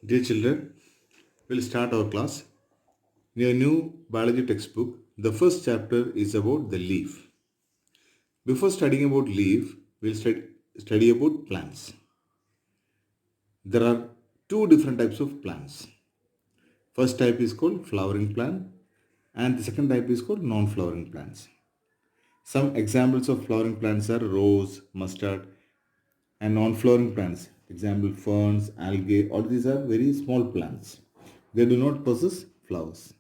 Dear children, we'll start our class. In your new biology textbook, the first chapter is about the leaf. Before studying about leaf, we'll study about plants. There are two different types of plants. First type is called flowering plant and the second type is called non-flowering plants. Some examples of flowering plants are rose, mustard and non-flowering plants. Example ferns, algae, all these are very small plants. They do not possess flowers.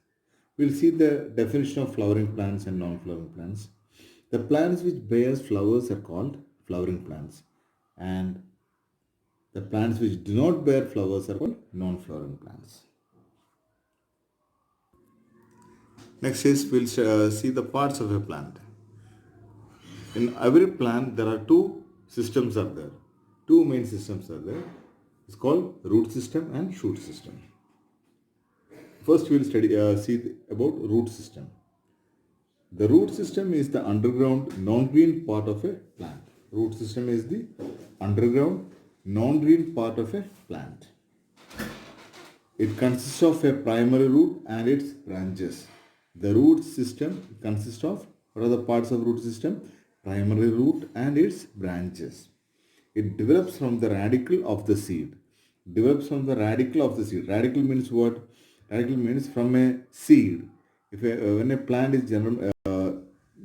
We'll see the definition of flowering plants and non-flowering plants. The plants which bears flowers are called flowering plants and the plants which do not bear flowers are called non-flowering plants. Next is we'll see the parts of a plant. In every plant there are two systems are there. Two main systems are there. It's called root system and shoot system. First we'll see about root system. The root system is the underground non-green part of a plant. Root system is the underground non-green part of a plant. It consists of a primary root and its branches. The root system consists of, what are the parts of root system? Primary root and its branches. It develops from the radicle of the seed. Radicle means what? Radicle means from a seed. When a plant is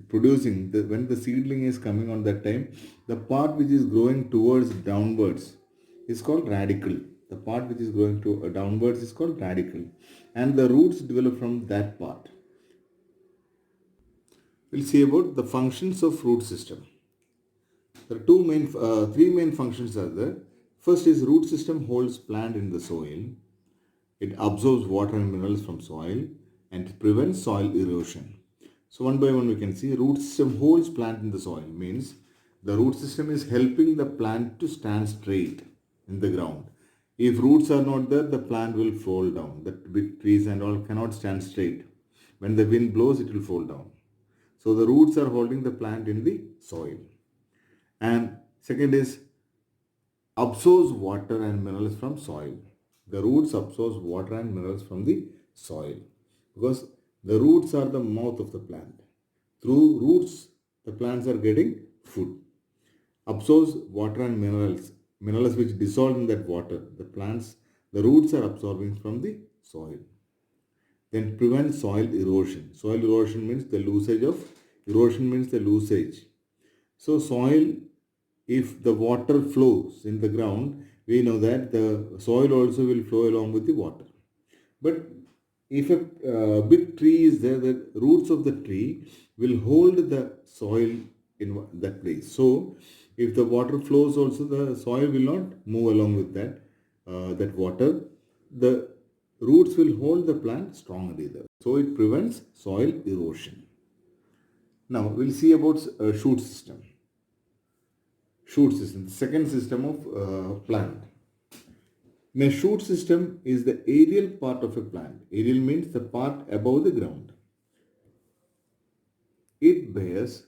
producing, when the seedling is coming on that time, the part which is growing towards downwards is called radicle. The part which is growing to downwards is called radicle. And the roots develop from that part. We'll see about the functions of root system. There are three main functions are there. First is root system holds plant in the soil. It absorbs water and minerals from soil and it prevents soil erosion. So one by one we can see root system holds plant in the soil means the root system is helping the plant to stand straight in the ground. If roots are not there, the plant will fall down. The big trees and all cannot stand straight. When the wind blows, it will fall down. So the roots are holding the plant in the soil. And second is absorbs water and minerals from soil. The roots absorbs water and minerals from the soil because the roots are the mouth of the plant. Through roots, the plants are getting food. Absorbs water and minerals which dissolve in that water. The roots are absorbing from the soil. Then prevent soil erosion. Soil erosion means the loosage. So soil, if the water flows in the ground, we know that the soil also will flow along with the water. But if a big tree is there, the roots of the tree will hold the soil in that place. So if the water flows also, the soil will not move along with that water. The roots will hold the plant strongly there. So it prevents soil erosion. Now we'll see about shoot system. The second system of plant. A shoot system is the aerial part of a plant. Aerial means the part above the ground. It bears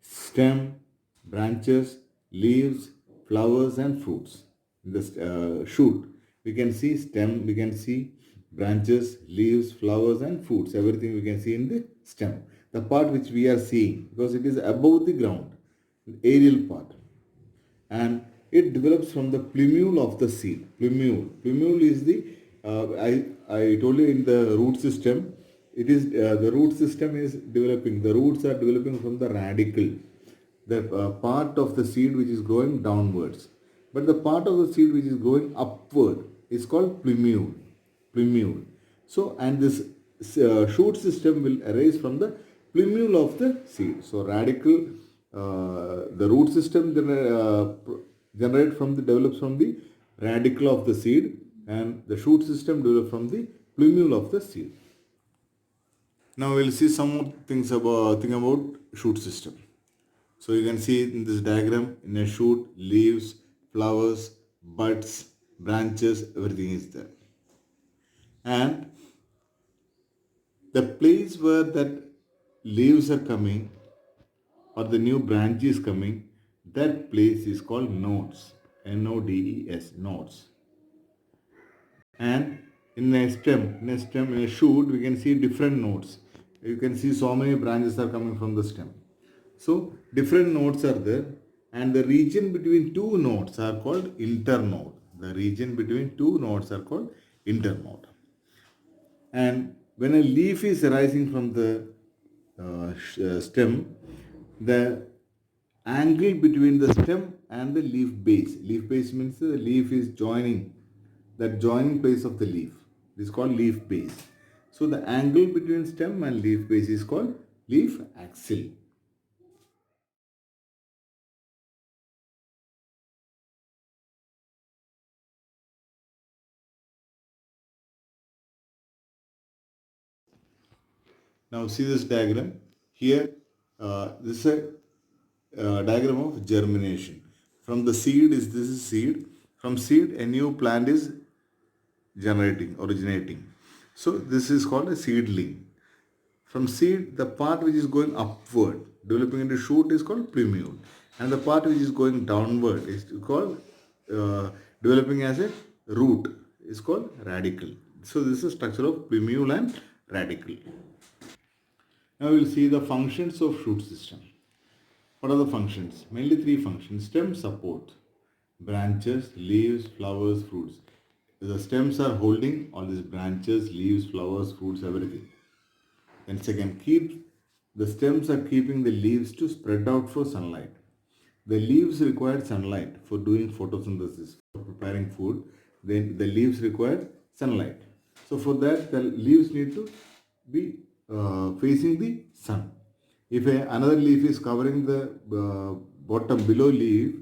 stem, branches, leaves, flowers and fruits. In the shoot, we can see stem, we can see branches, leaves, flowers and fruits. Everything we can see in the stem. The part which we are seeing because it is above the ground. Aerial part, and it develops from the plumule of the seed. Plumule is the I told you in the root system. It is the root system is developing. The roots are developing from the radicle, the part of the seed which is growing downwards. But the part of the seed which is growing upward is called plumule. So and this shoot system will arise from the plumule of the seed. So radicle. The root system develops from the radicle of the seed and the shoot system develops from the plumule of the seed. Now we'll see some more things about shoot system. So you can see in this diagram, in a shoot, leaves, flowers, buds, branches, everything is there. And the place where that leaves are coming or the new branch is coming, that place is called nodes. Nodes. Nodes. And in a shoot, we can see different nodes. You can see so many branches are coming from the stem. So different nodes are there, and the region between two nodes are called internode. The region between two nodes are called internode. And when a leaf is arising from the stem, the angle between the stem and the leaf base means the leaf is joining, that joining place of the leaf is called leaf base. So the angle between stem and leaf base is called leaf axil. Now see this diagram. Here, this is a diagram of germination. From the seed is this is seed. From seed, a new plant is originating. So this is called a seedling. From seed, the part which is going upward, developing into shoot is called plumule. And the part which is going downward is called developing as a root is called radicle. So this is structure of plumule and radicle. Now we will see the functions of shoot system. What are the functions? Mainly three functions. Stem support, branches, leaves, flowers, fruits. The stems are holding all these branches, leaves, flowers, fruits, everything. And second, the stems are keeping the leaves to spread out for sunlight. The leaves require sunlight for doing photosynthesis, for preparing food. Then the leaves require sunlight. So for that, the leaves need to be facing the sun. If another leaf is covering the bottom below leaf,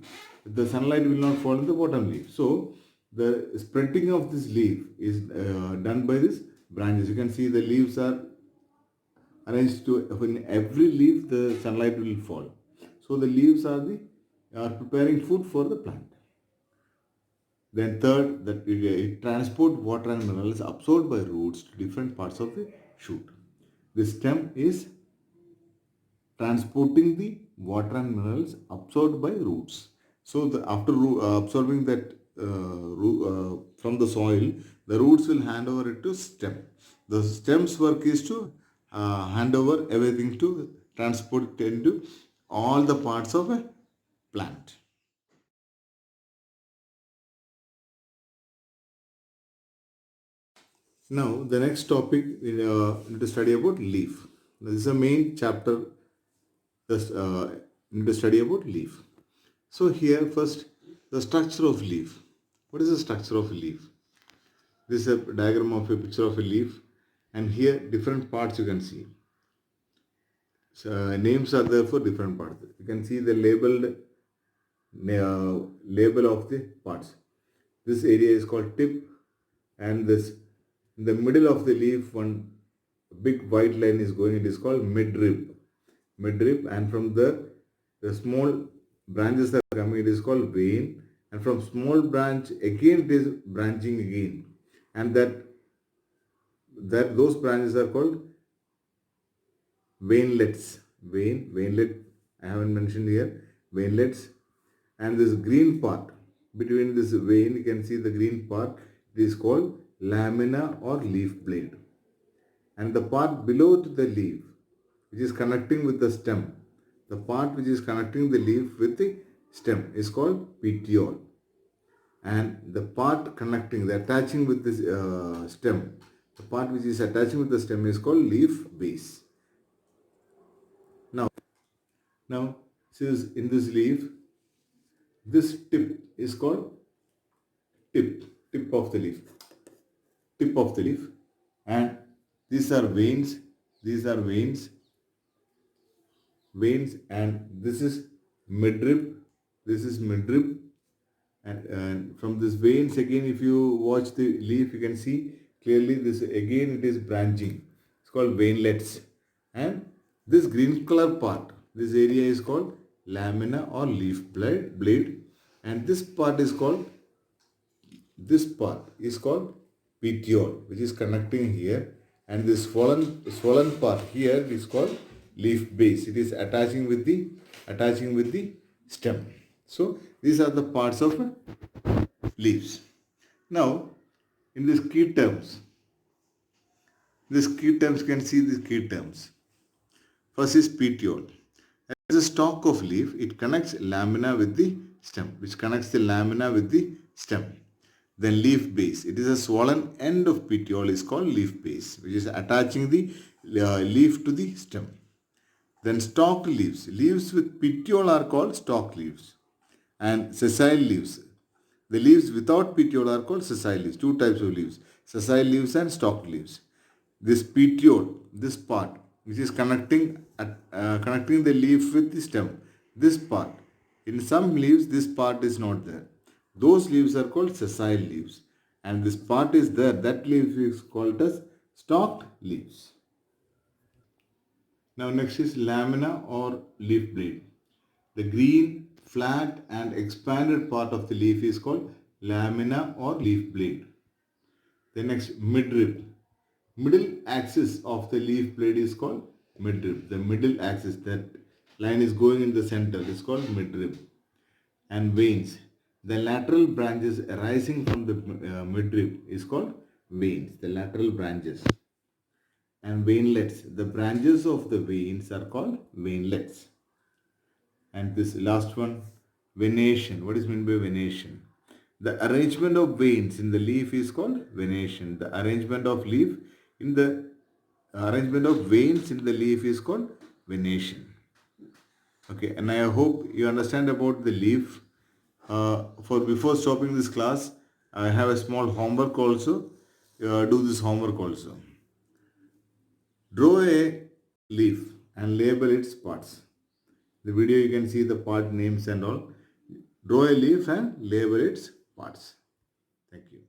the sunlight will not fall in the bottom leaf. So the spreading of this leaf is done by these branches. You can see the leaves are arranged to, in every leaf the sunlight will fall. So the leaves are preparing food for the plant. Then third, that it transport water and minerals absorbed by roots to different parts of the shoot. The stem is transporting the water and minerals absorbed by roots. So after absorbing that from the soil, the roots will hand over it to stem. The stem's work is to hand over everything to transport into all the parts of a plant. Now the next topic we need to study about leaf. This is a main chapter. Just need to study about leaf. So here first the structure of leaf. What is the structure of a leaf? This is a diagram of a picture of a leaf, and here different parts you can see. So, names are there for different parts. You can see the label of the parts. This area is called tip, and this in the middle of the leaf one big white line is going. It is called midrib. Midrib, and from the small branches are coming. It is called vein, and from small branch again it is branching again, and that those branches are called veinlets. Veinlet. I haven't mentioned here. Veinlets, and this green part between this vein, you can see the green part. It is called lamina or leaf blade, and the part below to the leaf, which is connecting with the stem, the part which is connecting the leaf with the stem is called petiole, and the part connecting, the attaching with this stem, the part which is attaching with the stem is called leaf base. Now, now, since in this leaf, this tip is called tip of the leaf, tip of the leaf, and these are veins. These are veins, and this is midrib. This is midrib, and from this veins again, if you watch the leaf, you can see clearly this again it is branching. It's called veinlets, and this green color part, this area is called lamina or leaf blade, and this part is called petiole, which is connecting here, and this swollen part here is called leaf base. It is attaching with the stem. So these are the parts of leaves. Now In these key terms, you can see these key terms. First is petiole. As a stalk of leaf, it connects lamina with the stem, which connects the lamina with the stem. Then leaf base. It is a swollen end of petiole is called leaf base, which is attaching the leaf to the stem. Then stalked leaves. Leaves with petiole are called stalk leaves. And sessile leaves. The leaves without petiole are called sessile leaves. Two types of leaves. Sessile leaves and stalked leaves. This petiole, this part, which is connecting the leaf with the stem. This part. In some leaves, this part is not there. Those leaves are called sessile leaves. And this part is there. That leaf is called as stalked leaves. Now next is lamina or leaf blade. The green, flat and expanded part of the leaf is called lamina or leaf blade. The next midrib. Middle axis of the leaf blade is called midrib. The middle axis, that line is going in the center, is called midrib. And veins. The lateral branches arising from the midrib is called veins. The lateral branches. And veinlets. The branches of the veins are called veinlets. And this last one, venation. What is meant by venation? The arrangement of veins in the leaf is called venation. The arrangement of veins in the leaf is called venation. Okay, and I hope you understand about the leaf. For before stopping this class, I have a small homework also. Do this homework also. Draw a leaf and label its parts. The video you can see the part names and all. Draw a leaf and label its parts. Thank you.